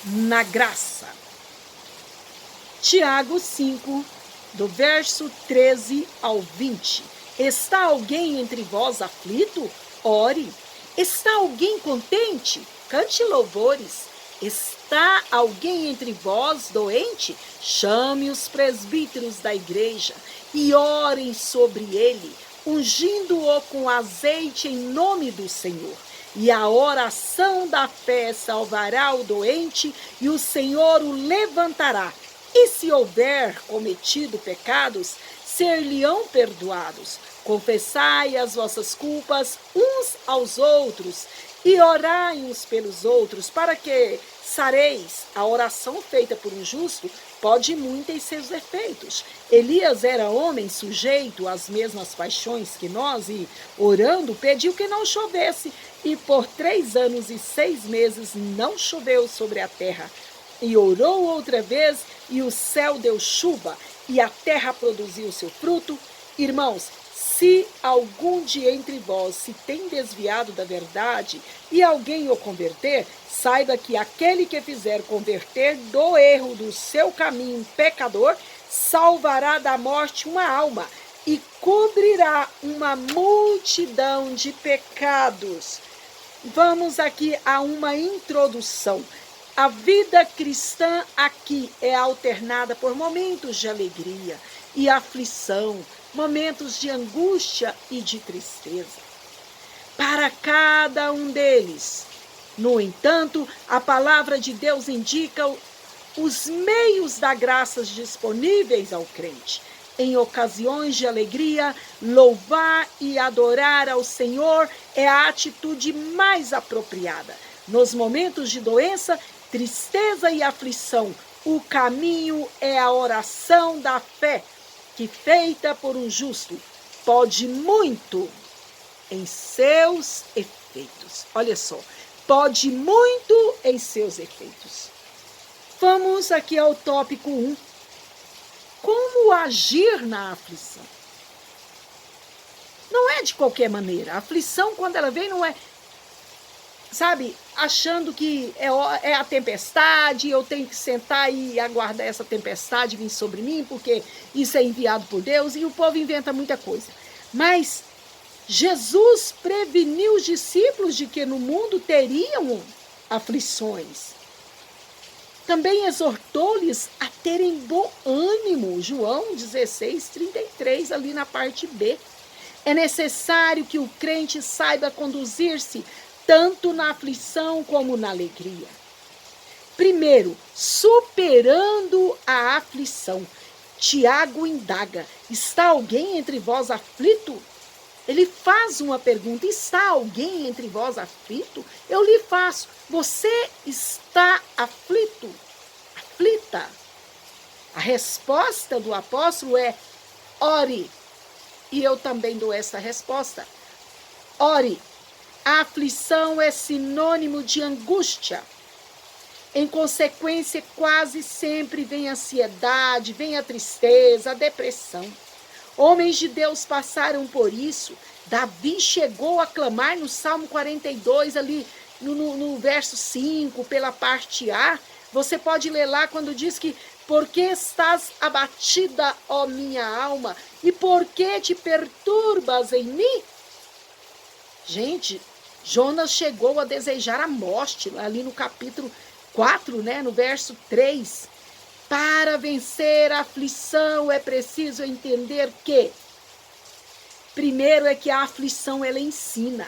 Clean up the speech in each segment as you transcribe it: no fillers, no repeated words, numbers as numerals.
Na graça. Tiago 5, do verso 13 ao 20. Está alguém entre vós aflito? Ore. Está alguém contente? Cante louvores. Está alguém entre vós doente? Chame os presbíteros da igreja e orem sobre ele, ungindo-o com azeite em nome do Senhor. E a oração da fé salvará o doente, e o Senhor o levantará. E se houver cometido pecados, ser-lhe-ão perdoados. Confessai as vossas culpas uns aos outros, e orai uns pelos outros, para que sareis. A oração feita por um justo pode muito em seus efeitos. Elias era homem sujeito às mesmas paixões que nós, e, orando, pediu que não chovesse. E por 3 anos e 6 meses não choveu sobre a terra. E orou outra vez, e o céu deu chuva, e a terra produziu seu fruto. Irmãos, se algum de entre vós se tem desviado da verdade, e alguém o converter, saiba que aquele que fizer converter do erro do seu caminho pecador, salvará da morte uma alma, e cobrirá uma multidão de pecados. Vamos aqui a uma introdução. A vida cristã aqui é alternada por momentos de alegria e aflição, momentos de angústia e de tristeza. Para cada um deles, no entanto, a palavra de Deus indica os meios da graça disponíveis ao crente. Em ocasiões de alegria, louvar e adorar ao Senhor é a atitude mais apropriada. Nos momentos de doença, tristeza e aflição, o caminho é a oração da fé, que, feita por um justo, pode muito em seus efeitos. Olha só, pode muito em seus efeitos. Vamos aqui ao tópico 1. Como agir na aflição? Não é de qualquer maneira. A aflição, quando ela vem, não é, sabe, achando que é a tempestade, eu tenho que sentar e aguardar essa tempestade vir sobre mim, porque isso é enviado por Deus, e o povo inventa muita coisa. Mas Jesus preveniu os discípulos de que no mundo teriam aflições. Também exortou-lhes a terem bom ânimo, João 16:33, ali na parte B. É necessário que o crente saiba conduzir-se tanto na aflição como na alegria. Primeiro, superando a aflição. Tiago indaga: está alguém entre vós aflito? Ele faz uma pergunta: está alguém entre vós aflito? Eu lhe faço: você está aflito? Aflita? A resposta do apóstolo é: ore. E eu também dou essa resposta: ore. A aflição é sinônimo de angústia. Em consequência, quase sempre vem a ansiedade, vem a tristeza, a depressão. Homens de Deus passaram por isso. Davi chegou a clamar no Salmo 42, ali no verso 5, pela parte A. Você pode ler lá quando diz que: por que estás abatida, ó minha alma? E por que te perturbas em mim? Gente, Jonas chegou a desejar a morte, ali no capítulo 4, né, no verso 3. Para vencer a aflição é preciso entender que, primeiro, é que a aflição ela ensina.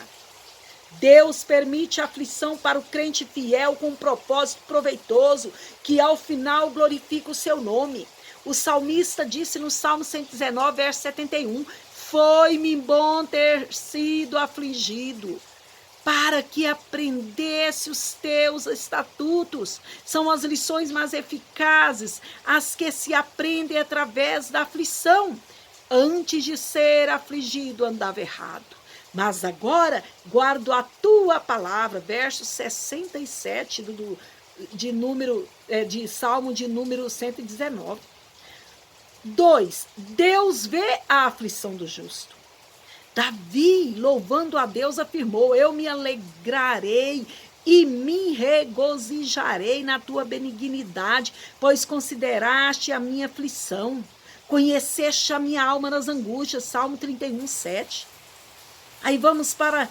Deus permite a aflição para o crente fiel com um propósito proveitoso, que ao final glorifica o seu nome. O salmista disse no Salmo 119, verso 71, foi-me bom ter sido afligido, para que aprendesse os teus estatutos. São as lições mais eficazes, as que se aprendem através da aflição. Antes de ser afligido, andava errado, mas agora guardo a tua palavra. Verso 67 de Salmo de número 119. 2. Deus vê a aflição do justo. Davi, louvando a Deus, afirmou: eu me alegrarei e me regozijarei na tua benignidade, pois consideraste a minha aflição, conheceste a minha alma nas angústias. Salmo 31, 7. Aí vamos para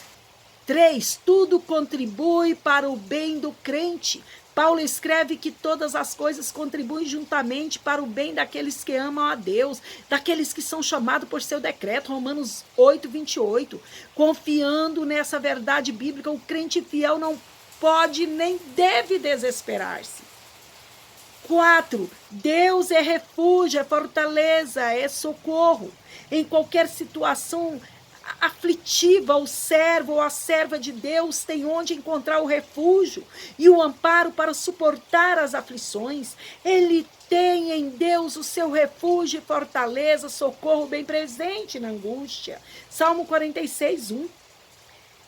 3. Tudo contribui para o bem do crente. Paulo escreve que todas as coisas contribuem juntamente para o bem daqueles que amam a Deus, daqueles que são chamados por seu decreto, Romanos 8, 28. Confiando nessa verdade bíblica, o crente fiel não pode nem deve desesperar-se. 4. Deus é refúgio, é fortaleza, é socorro. Em qualquer situação aflitiva, o servo ou a serva de Deus tem onde encontrar o refúgio e o amparo para suportar as aflições. Ele tem em Deus o seu refúgio e fortaleza, socorro bem presente na angústia. Salmo 46, 1.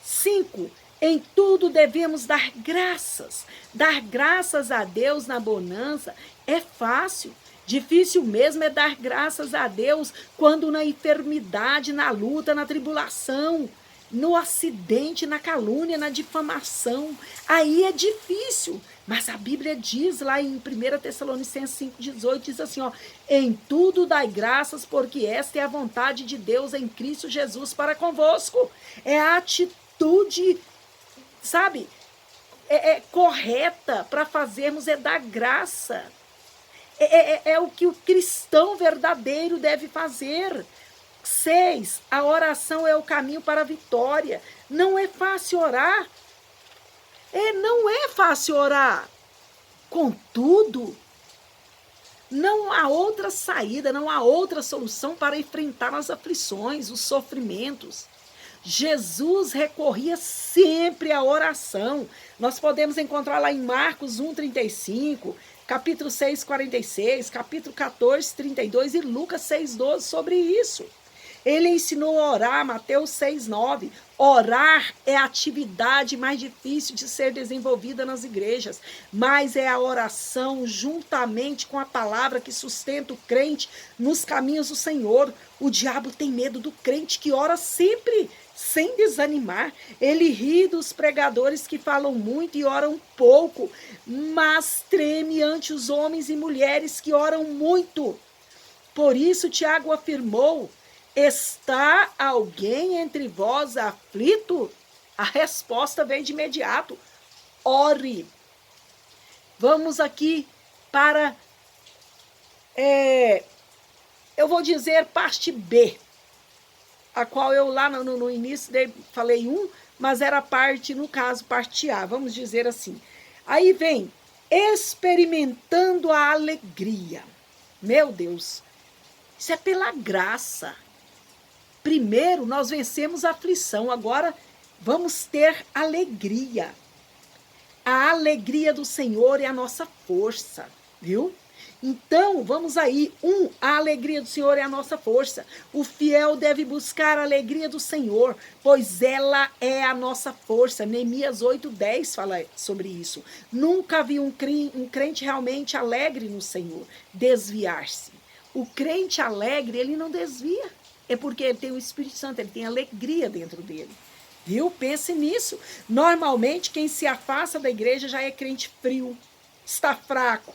5. Em tudo devemos dar graças. Dar graças a Deus na bonança é fácil. Difícil mesmo é dar graças a Deus quando na enfermidade, na luta, na tribulação, no acidente, na calúnia, na difamação. Aí é difícil. Mas a Bíblia diz lá em 1 Tessalonicenses 5,18, diz assim, ó: em tudo dai graças, porque esta é a vontade de Deus em Cristo Jesus para convosco. É a atitude, sabe, correta para fazermos, é dar graça. É o que o cristão verdadeiro deve fazer. 6. A oração é o caminho para a vitória. Não é fácil orar. Não é fácil orar. Contudo, não há outra saída, não há outra solução para enfrentar as aflições, os sofrimentos. Jesus recorria sempre à oração. Nós podemos encontrar lá em Marcos 1,35, capítulo 6, 46, capítulo 14, 32 e Lucas 6, 12 sobre isso. Ele ensinou a orar, Mateus 6, 9. Orar é a atividade mais difícil de ser desenvolvida nas igrejas, mas é a oração juntamente com a palavra que sustenta o crente nos caminhos do Senhor. O diabo tem medo do crente que ora sempre, sem desanimar. Ele ri dos pregadores que falam muito e oram pouco, mas treme ante os homens e mulheres que oram muito. Por isso, Tiago afirmou: está alguém entre vós aflito? A resposta vem de imediato: ore. Vamos aqui para, eu vou dizer parte B, a qual eu lá no início falei mas era parte, no caso, parte A, vamos dizer assim. Aí vem, experimentando a alegria. Meu Deus, isso é pela graça. Primeiro, nós vencemos a aflição, agora vamos ter alegria. A alegria do Senhor é a nossa força, viu? Então, vamos aí. A alegria do Senhor é a nossa força. O fiel deve buscar a alegria do Senhor, pois ela é a nossa força. Neemias 8:10 fala sobre isso. Nunca vi um crente realmente alegre no Senhor desviar-se. O crente alegre, ele não desvia. É porque ele tem o Espírito Santo, ele tem alegria dentro dele. Viu? Pense nisso. Normalmente, quem se afasta da igreja já é crente frio, está fraco,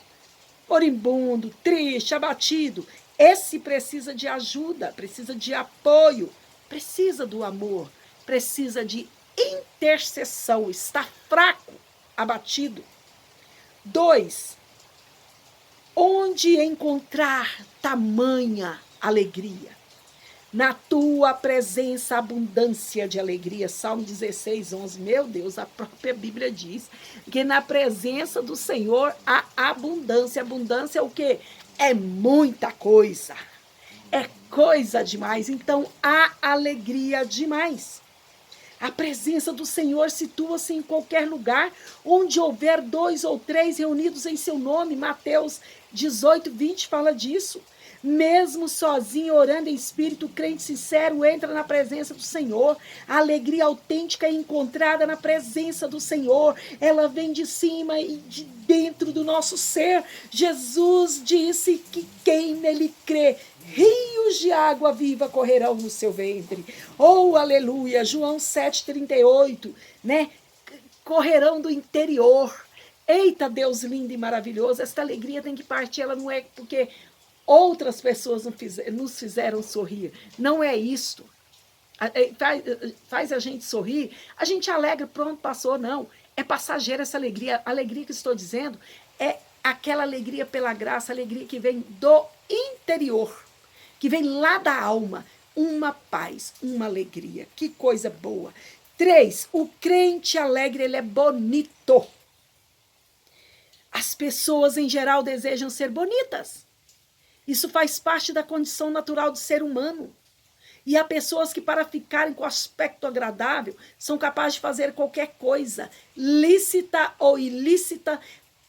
moribundo, triste, abatido. Esse precisa de ajuda, precisa de apoio, precisa do amor, precisa de intercessão, está fraco, abatido. 2. Onde encontrar tamanha alegria? Na tua presença, abundância de alegria. Salmo 16, 11. Meu Deus, a própria Bíblia diz que na presença do Senhor há abundância. Abundância é o quê? É muita coisa. É coisa demais. Então, há alegria demais. A presença do Senhor situa-se em qualquer lugar onde houver 2 ou 3 reunidos em seu nome. Mateus 18, 20 fala disso. Mesmo sozinho, orando em espírito, o crente sincero entra na presença do Senhor. A alegria autêntica é encontrada na presença do Senhor. Ela vem de cima e de dentro do nosso ser. Jesus disse que quem nele crê rios de água viva correrão no seu ventre. Oh, aleluia, João 7,38, né? Correrão do interior. Eita, Deus lindo e maravilhoso, esta alegria tem que partir, ela não é porque outras pessoas nos fizeram sorrir, não é isto. Faz a gente sorrir, a gente alegra, pronto, passou, não. É passageira essa alegria. A alegria que estou dizendo é aquela alegria pela graça, alegria que vem do interior, que vem lá da alma, uma paz, uma alegria. Que coisa boa. 3, o crente alegre, ele é bonito. As pessoas, em geral, desejam ser bonitas. Isso faz parte da condição natural do ser humano. E há pessoas que, para ficarem com aspecto agradável, são capazes de fazer qualquer coisa, lícita ou ilícita,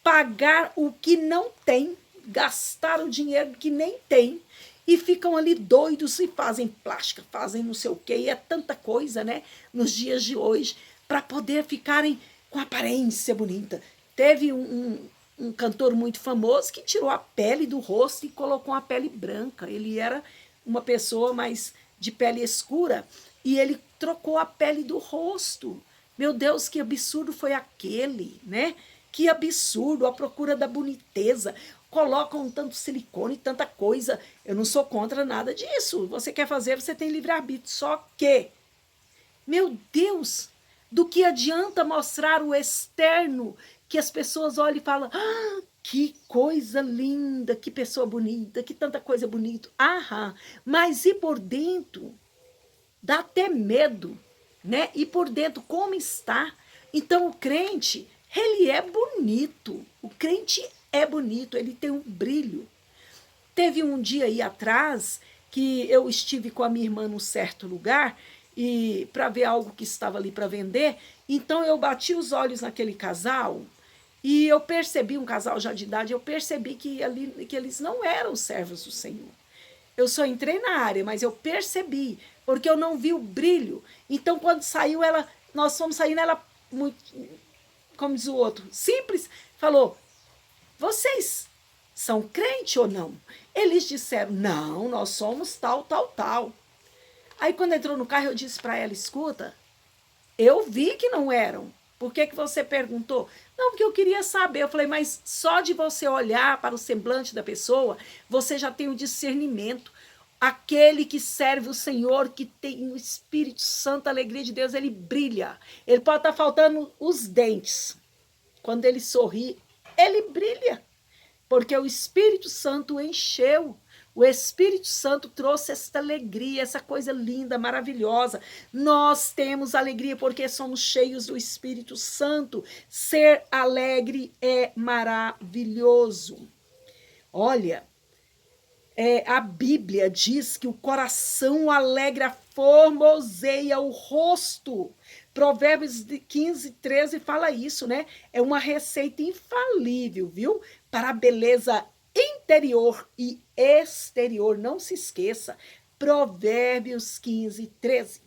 pagar o que não tem, gastar o dinheiro que nem tem, e ficam ali doidos e fazem plástica, fazem não sei o quê, e é tanta coisa, né, nos dias de hoje, para poder ficarem com aparência bonita. Teve um cantor muito famoso que tirou a pele do rosto e colocou uma pele branca. Ele era uma pessoa mais de pele escura e ele trocou a pele do rosto. Meu Deus, que absurdo foi aquele, né? Que absurdo, a procura da boniteza. Colocam tanto silicone, tanta coisa. Eu não sou contra nada disso. Você quer fazer, você tem livre-arbítrio. Só que, meu Deus, do que adianta mostrar o externo que as pessoas olham e falam: ah, que coisa linda, que pessoa bonita, que tanta coisa bonita. Aham, mas e por dentro? Dá até medo, né? E por dentro, como está? Então, o crente, ele é bonito. O crente é bonito, ele tem um brilho. Teve um dia aí atrás que eu estive com a minha irmã num certo lugar e para ver algo que estava ali para vender. Então, eu bati os olhos naquele casal e eu percebi, um casal já de idade, eu percebi que eles não eram servos do Senhor. Eu só entrei na área, mas eu percebi, porque eu não vi o brilho. Então, quando saiu, nós fomos saindo, ela, muito, como diz o outro, simples, falou: vocês são crente ou não? Eles disseram: não, nós somos tal, tal, tal. Aí, quando entrou no carro, eu disse para ela: escuta, eu vi que não eram. Por que você perguntou? Não, porque eu queria saber. Eu falei: mas só de você olhar para o semblante da pessoa, você já tem o discernimento. Aquele que serve o Senhor, que tem o Espírito Santo, a alegria de Deus, ele brilha. Ele pode estar faltando os dentes. Quando ele sorri, ele brilha. Porque o Espírito Santo encheu. O Espírito Santo trouxe esta alegria, essa coisa linda, maravilhosa. Nós temos alegria porque somos cheios do Espírito Santo. Ser alegre é maravilhoso. Olha, a Bíblia diz que o coração alegre formoseia o rosto. Provérbios 15, 13 fala isso, né? É uma receita infalível, viu? Para a beleza interior e exterior. Não se esqueça. Provérbios 15, 13.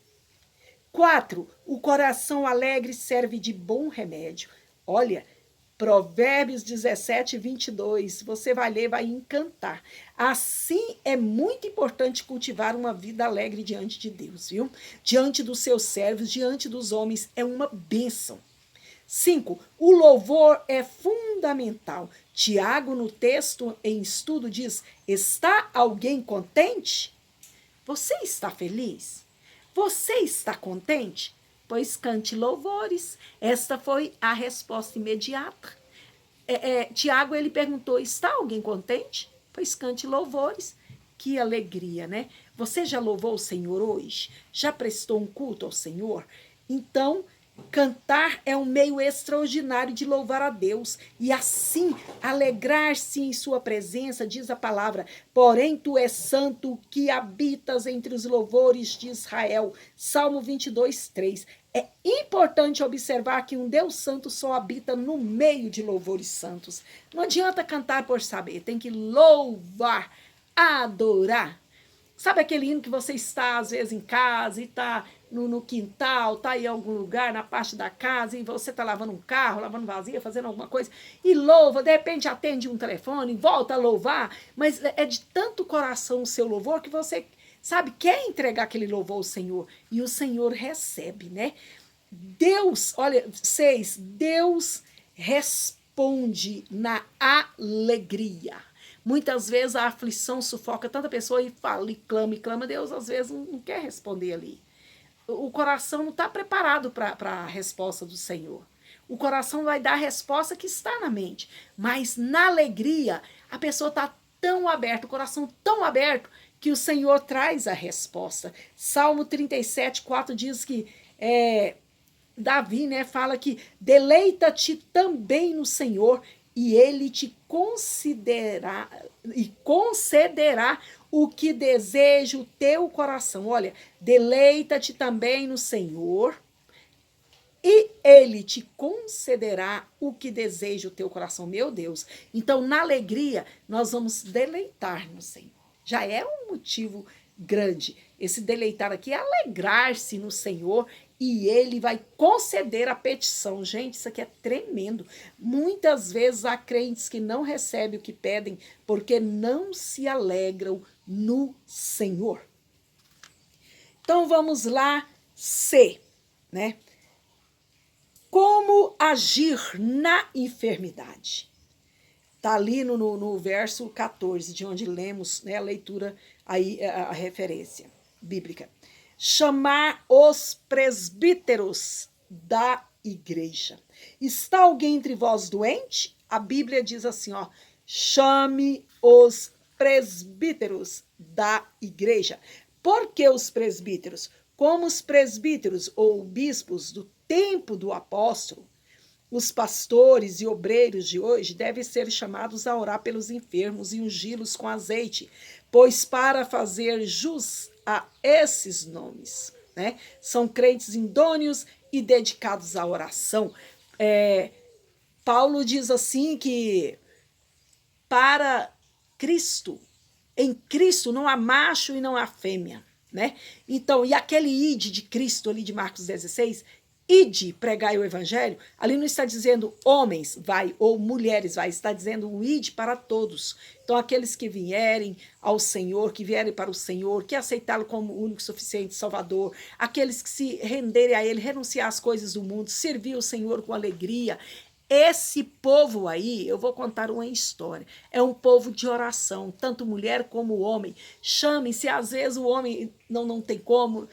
4. O coração alegre serve de bom remédio. Olha, Provérbios 17, 22. Você vai ler, vai encantar. Assim, é muito importante cultivar uma vida alegre diante de Deus, viu? Diante dos seus servos, diante dos homens. É uma bênção. 5. O louvor é fundamental. Tiago, no texto em estudo, diz: está alguém contente? Você está feliz? Você está contente? Pois cante louvores. Esta foi a resposta imediata. Tiago, ele perguntou: está alguém contente? Pois cante louvores. Que alegria, né? Você já louvou o Senhor hoje? Já prestou um culto ao Senhor? Então, cantar é um meio extraordinário de louvar a Deus e assim alegrar-se em sua presença, diz a palavra. Porém, tu és santo que habitas entre os louvores de Israel. Salmo 22, 3. É importante observar que um Deus santo só habita no meio de louvores santos. Não adianta cantar por saber, tem que louvar, adorar. Sabe aquele hino que você está, às vezes, em casa e está no quintal, está em algum lugar, na parte da casa, e você está lavando um carro, lavando vasilha, fazendo alguma coisa, e louva, de repente atende um telefone, volta a louvar, mas é de tanto coração o seu louvor que você, sabe, quer entregar aquele louvor ao Senhor, e o Senhor recebe, né? Deus, olha, Deus responde na alegria. Muitas vezes a aflição sufoca tanta pessoa e fala, e clama, Deus às vezes não quer responder ali. O coração não está preparado para a resposta do Senhor. O coração vai dar a resposta que está na mente, mas na alegria a pessoa está tão aberta, o coração tão aberto, que o Senhor traz a resposta. Salmo 37, 4 diz que Davi, né, fala que deleita-te também no Senhor e ele te concederá o que deseja o teu coração. Olha, deleita-te também no Senhor e ele te concederá o que deseja o teu coração. Meu Deus. Então, na alegria, nós vamos deleitar no Senhor. Já é um motivo grande. Esse deleitar aqui é alegrar-se no Senhor e ele vai conceder a petição. Gente, isso aqui é tremendo. Muitas vezes há crentes que não recebem o que pedem porque não se alegram no Senhor. Então vamos lá, C, né? Como agir na enfermidade? Está ali no verso 14, de onde lemos, né, a leitura, aí, a referência bíblica. Chamar os presbíteros da igreja. Está alguém entre vós doente? A Bíblia diz assim, ó, chame os presbíteros da igreja. Por que os presbíteros? Como os presbíteros ou bispos do tempo do apóstolo, os pastores e obreiros de hoje devem ser chamados a orar pelos enfermos e ungí-los com azeite, pois para fazer jus a esses nomes, né, são crentes idôneos e dedicados à oração. Paulo diz assim que para Cristo, em Cristo não há macho e não há fêmea, né? Então, e aquele ide de Cristo ali de Marcos 16, ide, pregai o evangelho, ali não está dizendo homens vai ou mulheres vai, está dizendo o ide para todos. Então aqueles que vierem ao Senhor, que vierem para o Senhor, que aceitá-lo como único, suficiente Salvador, aqueles que se renderem a ele, renunciar às coisas do mundo, servir o Senhor com alegria. Esse povo aí, eu vou contar uma história, é um povo de oração, tanto mulher como homem. Chame-se, às vezes o homem não tem como,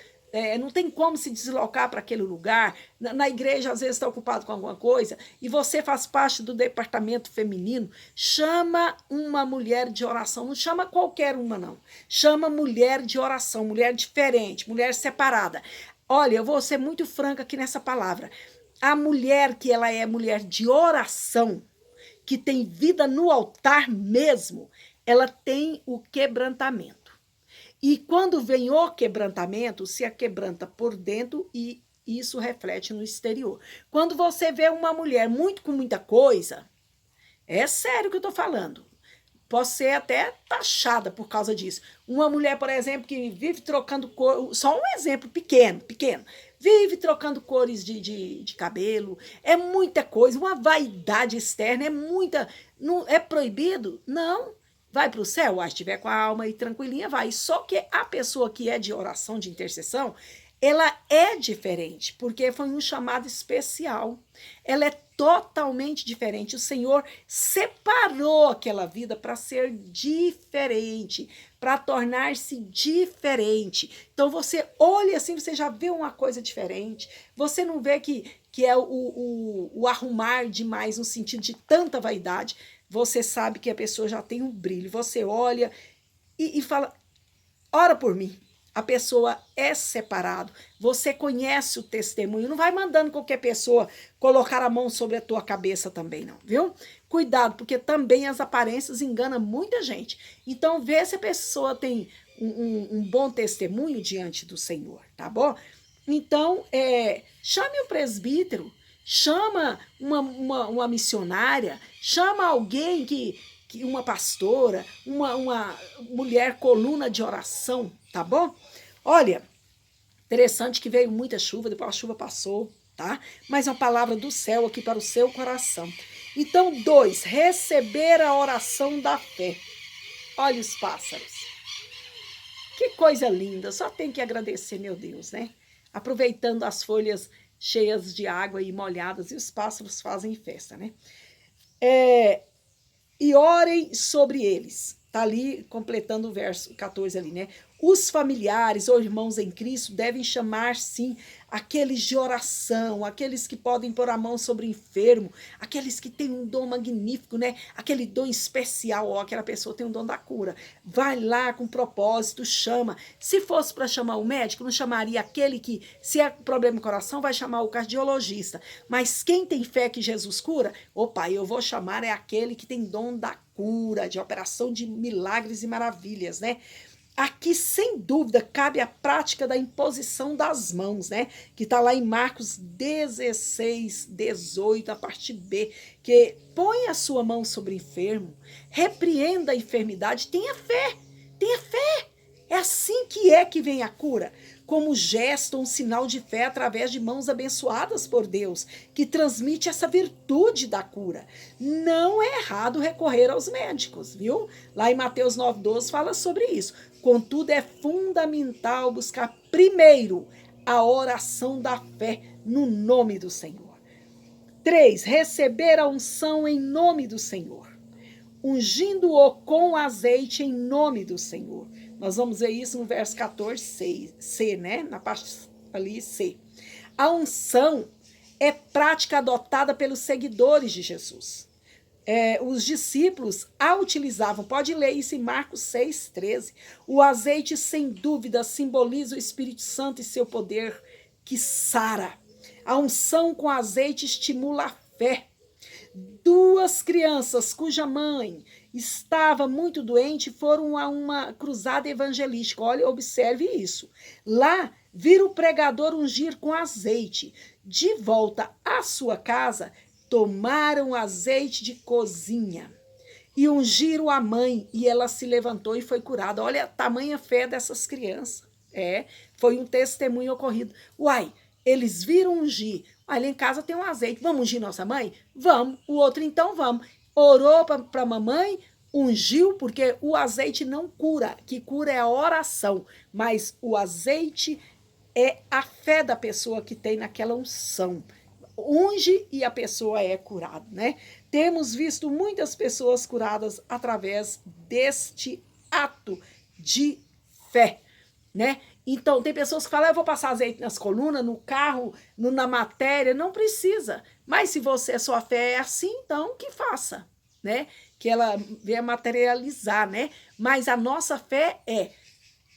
não tem como se deslocar para aquele lugar, na igreja às vezes está ocupado com alguma coisa, e você faz parte do departamento feminino, chama uma mulher de oração, não chama qualquer uma não, chama mulher de oração, mulher diferente, mulher separada. Olha, eu vou ser muito franca aqui nessa palavra, a mulher que ela é mulher de oração, que tem vida no altar mesmo, ela tem o quebrantamento. E quando vem o quebrantamento, se aquebranta por dentro e isso reflete no exterior. Quando você vê uma mulher com muita coisa, é sério que eu estou falando, pode ser até taxada por causa disso. Uma mulher, por exemplo, que vive trocando cor, só um exemplo pequeno, vive trocando cores de cabelo, é muita coisa, uma vaidade externa, é muita, não é proibido? Não. Vai para o céu? Se estiver com a alma aí tranquilinha, vai. Só que a pessoa que é de oração, de intercessão, ela é diferente, porque foi um chamado especial. Ela é totalmente diferente. O Senhor separou aquela vida para ser diferente, para tornar-se diferente. Então você olha assim, você já vê uma coisa diferente. Você não vê que é o arrumar demais no sentido de tanta vaidade. Você sabe que a pessoa já tem um brilho. Você olha e fala, ora por mim. A pessoa é separado. Você conhece o testemunho. Não vai mandando qualquer pessoa colocar a mão sobre a tua cabeça também, não, viu? Cuidado, porque também as aparências enganam muita gente. Então, vê se a pessoa tem um bom testemunho diante do Senhor, tá bom? Então, chame o presbítero, chama uma missionária, chama alguém que uma pastora, uma mulher coluna de oração, tá bom? Olha, interessante que veio muita chuva, depois a chuva passou, tá? Mas é uma palavra do céu aqui para o seu coração. Então, 2, receber a oração da fé. Olha os pássaros. Que coisa linda, só tem que agradecer, meu Deus, né? Aproveitando as folhas cheias de água e molhadas, e os pássaros fazem festa, né? E orem sobre eles. Está ali, completando o verso 14 ali, né? Os familiares ou irmãos em Cristo devem chamar, sim, aqueles de oração, aqueles que podem pôr a mão sobre o enfermo, aqueles que têm um dom magnífico, né? Aquele dom especial, ó, aquela pessoa tem um dom da cura. Vai lá com propósito, chama. Se fosse para chamar o médico, não chamaria aquele que, se é problema no coração, vai chamar o cardiologista. Mas quem tem fé que Jesus cura, opa, eu vou chamar é aquele que tem dom da cura, de operação de milagres e maravilhas, né? Aqui, sem dúvida, cabe a prática da imposição das mãos, né? Que está lá em Marcos 16, 18, a parte B, que põe a sua mão sobre o enfermo, repreenda a enfermidade, tenha fé, tenha fé. É assim que vem a cura, como gesto, um sinal de fé através de mãos abençoadas por Deus, que transmite essa virtude da cura. Não é errado recorrer aos médicos, viu? Lá em Mateus 9,12 fala sobre isso. Contudo, é fundamental buscar primeiro a oração da fé no nome do Senhor. 3, receber a unção em nome do Senhor, ungindo-o com azeite em nome do Senhor. Nós vamos ver isso no verso 14, C, né? Na parte ali, C. A unção é prática adotada pelos seguidores de Jesus. Os discípulos a utilizavam, pode ler isso em Marcos 6,13. O azeite, sem dúvida, simboliza o Espírito Santo e seu poder que sara. A unção com azeite estimula a fé. 2 crianças cuja mãe estava muito doente foram a uma cruzada evangelística. Olha, observe isso. Lá, viram o pregador ungir com azeite. De volta à sua casa, tomaram azeite de cozinha e ungiram a mãe, e ela se levantou e foi curada. Olha a tamanha fé dessas crianças. Foi um testemunho ocorrido. Uai, eles viram ungir. Ali em casa tem um azeite. Vamos ungir nossa mãe? Vamos. O outro, então, vamos. Orou para a mamãe, ungiu, porque o azeite não cura. Que cura é a oração. Mas o azeite é a fé da pessoa que tem naquela unção. Unge e a pessoa é curada, né? Temos visto muitas pessoas curadas através deste ato de fé, né? Então, tem pessoas que falam, eu vou passar azeite nas colunas, no carro, na matéria. Não precisa. Mas se você, sua fé é assim, então que faça, né? Que ela venha materializar, né? Mas a nossa fé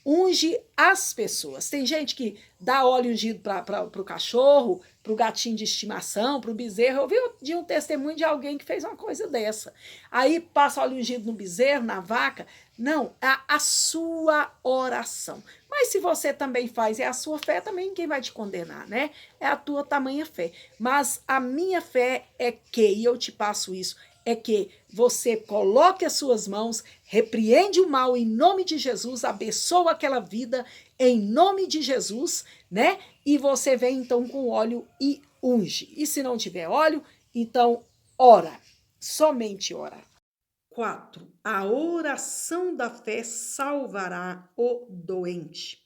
unge as pessoas. Tem gente que dá óleo ungido para o cachorro, para o gatinho de estimação, para o bezerro. Eu vi de um testemunho de alguém que fez uma coisa dessa. Aí passa óleo ungido no bezerro, na vaca. Não, é a sua oração. Mas se você também faz, é a sua fé também, quem vai te condenar, né? É a tua tamanha fé. Mas a minha fé é que, e eu te passo isso, é que você coloque as suas mãos, repreende o mal em nome de Jesus, abençoa aquela vida em nome de Jesus, né? E você vem então com óleo e unge. E se não tiver óleo, então ora, somente ora. 4. A oração da fé salvará o doente.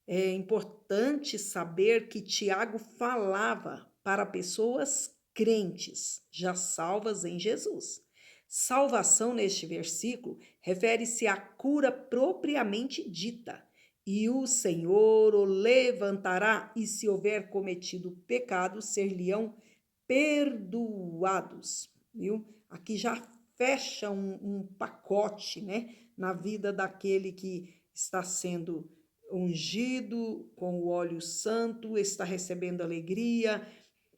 É importante saber que Tiago falava para pessoas crentes, já salvas em Jesus. Salvação neste versículo refere-se à cura propriamente dita. E o Senhor o levantará, e se houver cometido pecado, ser-lhe-ão perdoados. Viu? Aqui já fecha um pacote, né, na vida daquele que está sendo ungido com o óleo santo, está recebendo alegria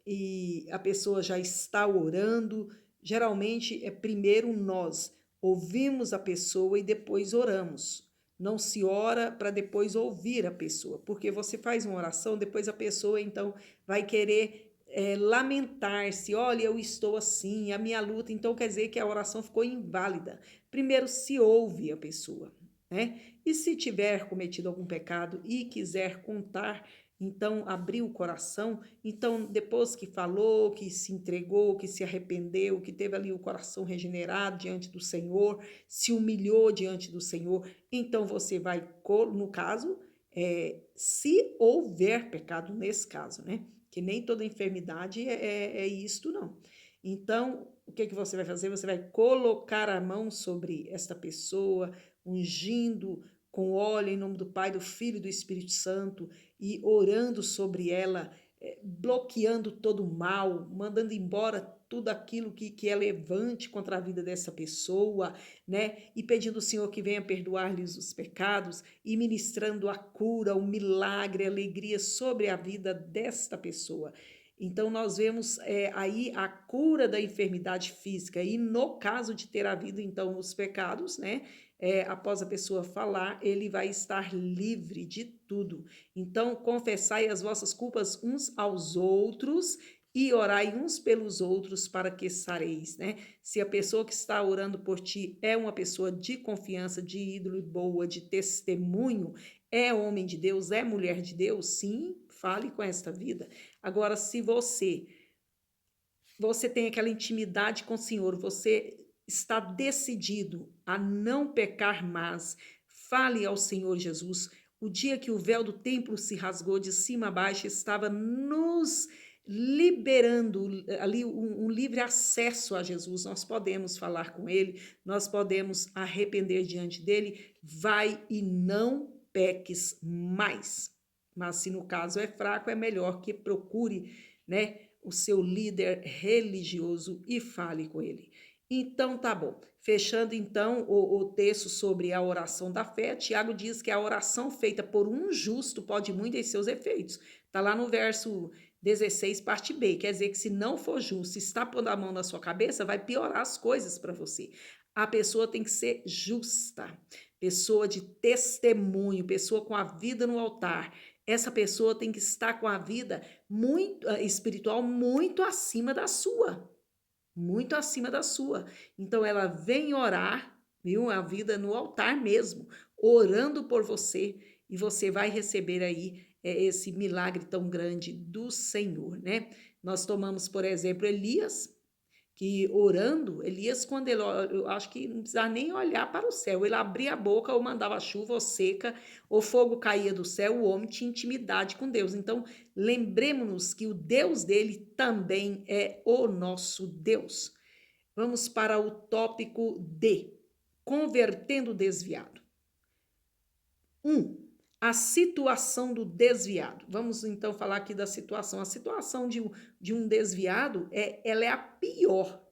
e a pessoa já está orando. Geralmente é primeiro nós ouvimos a pessoa e depois oramos. Não se ora para depois ouvir a pessoa, porque você faz uma oração, depois a pessoa então vai querer lamentar-se, olha, eu estou assim, a minha luta, então quer dizer que a oração ficou inválida. Primeiro se ouve a pessoa, né? E se tiver cometido algum pecado e quiser contar, então abrir o coração, então depois que falou, que se entregou, que se arrependeu, que teve ali o coração regenerado diante do Senhor, se humilhou diante do Senhor, então você vai, no caso, se houver pecado nesse caso, né? Que nem toda enfermidade é isto, não. Então, o que você vai fazer? Você vai colocar a mão sobre esta pessoa, ungindo com óleo em nome do Pai, do Filho e do Espírito Santo, e orando sobre ela, bloqueando todo o mal, mandando embora tudo aquilo que é levante contra a vida dessa pessoa, né? E pedindo ao Senhor que venha perdoar-lhes os pecados e ministrando a cura, o milagre, a alegria sobre a vida desta pessoa. Então, nós vemos aí a cura da enfermidade física, e no caso de ter havido, então, os pecados, né? Após a pessoa falar, ele vai estar livre de tudo. Então, confessai as vossas culpas uns aos outros e orai uns pelos outros para que sareis, né? Se a pessoa que está orando por ti é uma pessoa de confiança, de ídolo boa, de testemunho, é homem de Deus, é mulher de Deus, sim, fale com esta vida. Agora, se você tem aquela intimidade com o Senhor, você está decidido a não pecar mais, fale ao Senhor Jesus. O dia que o véu do templo se rasgou de cima a baixo, estava nos liberando ali um livre acesso a Jesus. Nós podemos falar com ele, nós podemos arrepender diante dele. Vai e não peques mais. Mas se no caso é fraco, é melhor que procure, né, o seu líder religioso e fale com ele. Então, tá bom. Fechando, então, o texto sobre a oração da fé, Tiago diz que a oração feita por um justo pode muito em seus efeitos. Tá lá no verso 16, parte B. Quer dizer que se não for justo, está pondo a mão na sua cabeça, vai piorar as coisas para você. A pessoa tem que ser justa, pessoa de testemunho, pessoa com a vida no altar. Essa pessoa tem que estar com a vida muito espiritual muito acima da sua. Muito acima da sua. Então ela vem orar, viu? A vida no altar mesmo, orando por você, e você vai receber aí esse milagre tão grande do Senhor, né? Nós tomamos, por exemplo, Elias, que orando, Elias, quando ele, eu acho que não precisava nem olhar para o céu, ele abria a boca ou mandava chuva ou seca, ou fogo caía do céu, o homem tinha intimidade com Deus. Então, lembremos-nos que o Deus dele também é o nosso Deus. Vamos para o tópico D, convertendo o desviado. 1. A situação do desviado. Vamos então falar aqui da situação. A situação de um desviado ela é a pior,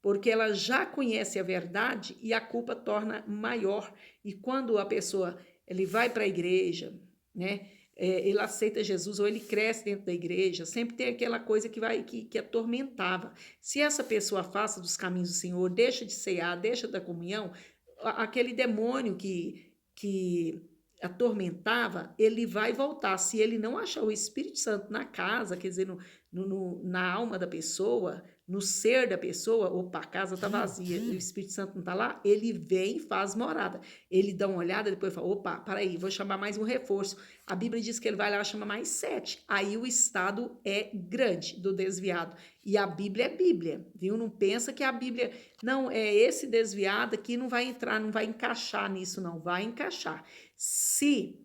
porque ela já conhece a verdade e a culpa torna maior. E quando a pessoa ele vai para a igreja, né? Ele aceita Jesus ou ele cresce dentro da igreja, sempre tem aquela coisa que atormentava. Se essa pessoa afasta dos caminhos do Senhor, deixa de cear, deixa da comunhão, aquele demônio que atormentava, ele vai voltar. Se ele não achar o Espírito Santo na casa, quer dizer, na alma da pessoa, no ser da pessoa, opa, a casa está vazia, o Espírito Santo não está lá, ele vem e faz morada. Ele dá uma olhada, depois fala, opa, peraí, vou chamar mais um reforço. A Bíblia diz que ele vai lá e chama mais 7. Aí o estado é grande do desviado. E a Bíblia é Bíblia, viu? Não pensa que a Bíblia, não, é esse desviado aqui, não vai entrar, não vai encaixar nisso, não, vai encaixar. Se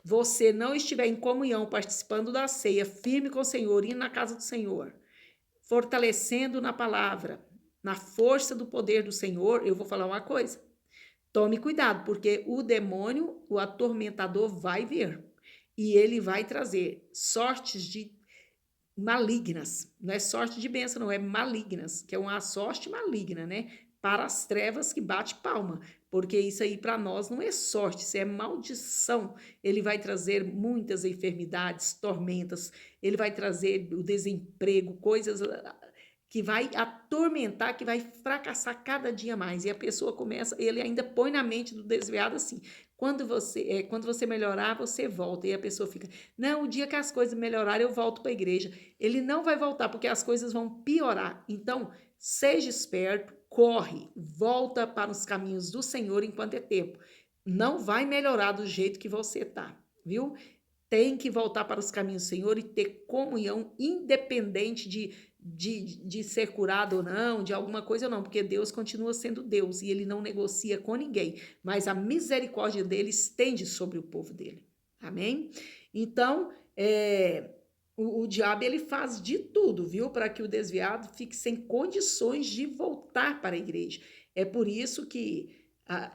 você não estiver em comunhão, participando da ceia, firme com o Senhor, indo na casa do Senhor, fortalecendo na palavra, na força do poder do Senhor, eu vou falar uma coisa. Tome cuidado, porque o demônio, o atormentador vai vir. E ele vai trazer sortes de malignas. Não é sorte de bênção, não, é malignas, que é uma sorte maligna, né? Para as trevas que bate palma, porque isso aí para nós não é sorte, isso é maldição. Ele vai trazer muitas enfermidades, tormentas, ele vai trazer o desemprego, coisas que vai atormentar, que vai fracassar cada dia mais. E a pessoa começa, ele ainda põe na mente do desviado assim, Quando você melhorar, você volta. E a pessoa fica, não, o dia que as coisas melhorarem, eu volto para a igreja. Ele não vai voltar, porque as coisas vão piorar. Então, seja esperto, corre, volta para os caminhos do Senhor enquanto é tempo. Não vai melhorar do jeito que você tá, viu? Tem que voltar para os caminhos do Senhor e ter comunhão, independente de ser curado ou não, de alguma coisa ou não, porque Deus continua sendo Deus e ele não negocia com ninguém, mas a misericórdia dele estende sobre o povo dele. Amém? Então, o diabo ele faz de tudo, viu, para que o desviado fique sem condições de voltar para a igreja. É por isso que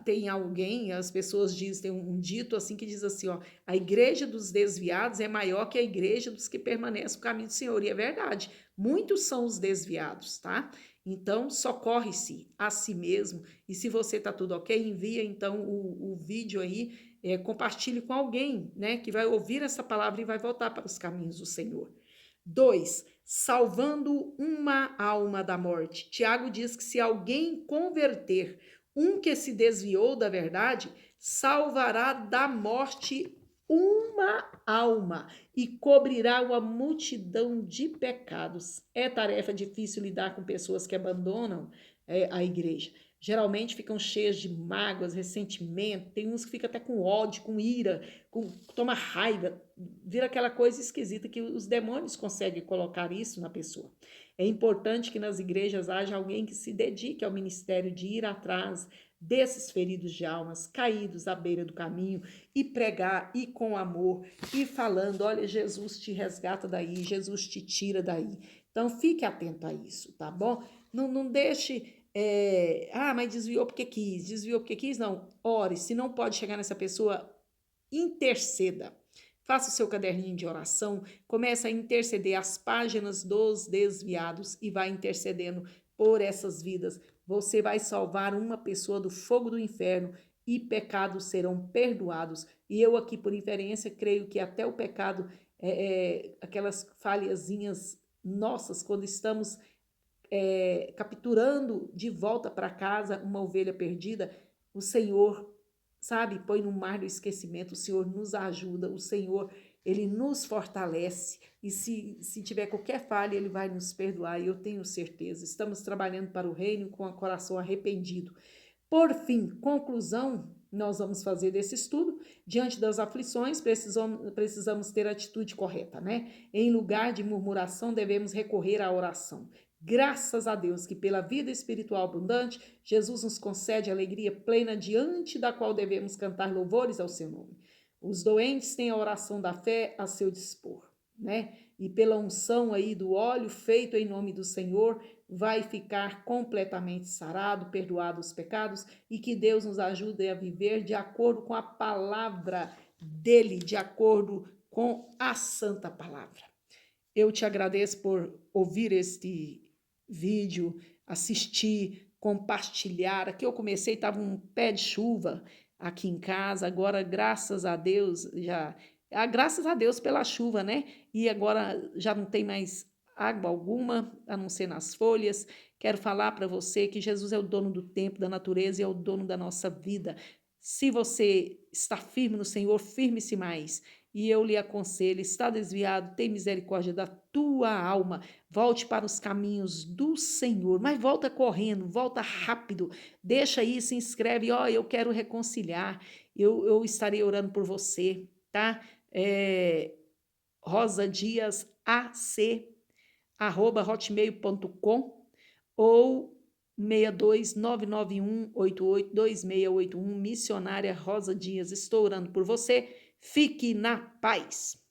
tem alguém, as pessoas dizem, tem um dito assim que diz assim, ó, a igreja dos desviados é maior que a igreja dos que permanecem no caminho do Senhor. E é verdade, muitos são os desviados, tá? Então, socorre-se a si mesmo. E se você tá tudo ok, envia então o vídeo aí, compartilhe com alguém, né, que vai ouvir essa palavra e vai voltar para os caminhos do Senhor. 2. Salvando uma alma da morte. Tiago diz que se alguém converter um que se desviou da verdade, salvará da morte uma alma e cobrirá uma multidão de pecados. É tarefa difícil lidar com pessoas que abandonam a igreja. Geralmente ficam cheias de mágoas, ressentimento, tem uns que ficam até com ódio, com ira, toma raiva, vira aquela coisa esquisita que os demônios conseguem colocar isso na pessoa. É importante que nas igrejas haja alguém que se dedique ao ministério de ir atrás desses feridos de almas, caídos à beira do caminho, e pregar, e com amor, e falando, olha, Jesus te resgata daí, Jesus te tira daí. Então, fique atento a isso, tá bom? Não deixe... mas desviou porque quis, não. Ore, se não pode chegar nessa pessoa, interceda. Faça o seu caderninho de oração, comece a interceder as páginas dos desviados e vai intercedendo por essas vidas. Você vai salvar uma pessoa do fogo do inferno e pecados serão perdoados. E eu aqui, por inferência, creio que até o pecado, aquelas falhazinhas nossas, quando estamos capturando de volta para casa uma ovelha perdida, o Senhor, sabe, põe no mar do esquecimento, o Senhor nos ajuda, o Senhor, ele nos fortalece, e se tiver qualquer falha, ele vai nos perdoar, e eu tenho certeza. Estamos trabalhando para o reino com o coração arrependido. Por fim, conclusão, nós vamos fazer desse estudo. Diante das aflições, precisamos ter a atitude correta, né? Em lugar de murmuração, devemos recorrer à oração. Graças a Deus que pela vida espiritual abundante, Jesus nos concede alegria plena diante da qual devemos cantar louvores ao seu nome. Os doentes têm a oração da fé a seu dispor, né? E pela unção aí do óleo feito em nome do Senhor, vai ficar completamente sarado, perdoado os pecados, e que Deus nos ajude a viver de acordo com a palavra dele, de acordo com a santa palavra. Eu te agradeço por ouvir este vídeo, assistir, compartilhar. Aqui eu comecei, estava um pé de chuva aqui em casa, agora graças a Deus graças a Deus pela chuva, né? E agora já não tem mais água alguma, a não ser nas folhas. Quero falar para você que Jesus é o dono do tempo, da natureza e é o dono da nossa vida. Se você está firme no Senhor, firme-se mais. E eu lhe aconselho, está desviado, tem misericórdia da tua alma, volte para os caminhos do Senhor, mas volta correndo, volta rápido, deixa aí, se inscreve, eu quero reconciliar, eu estarei orando por você, tá? Rosa Dias AC, @hotmail.com ou 62991882681, missionária Rosa Dias. Estou orando por você. Fique na paz.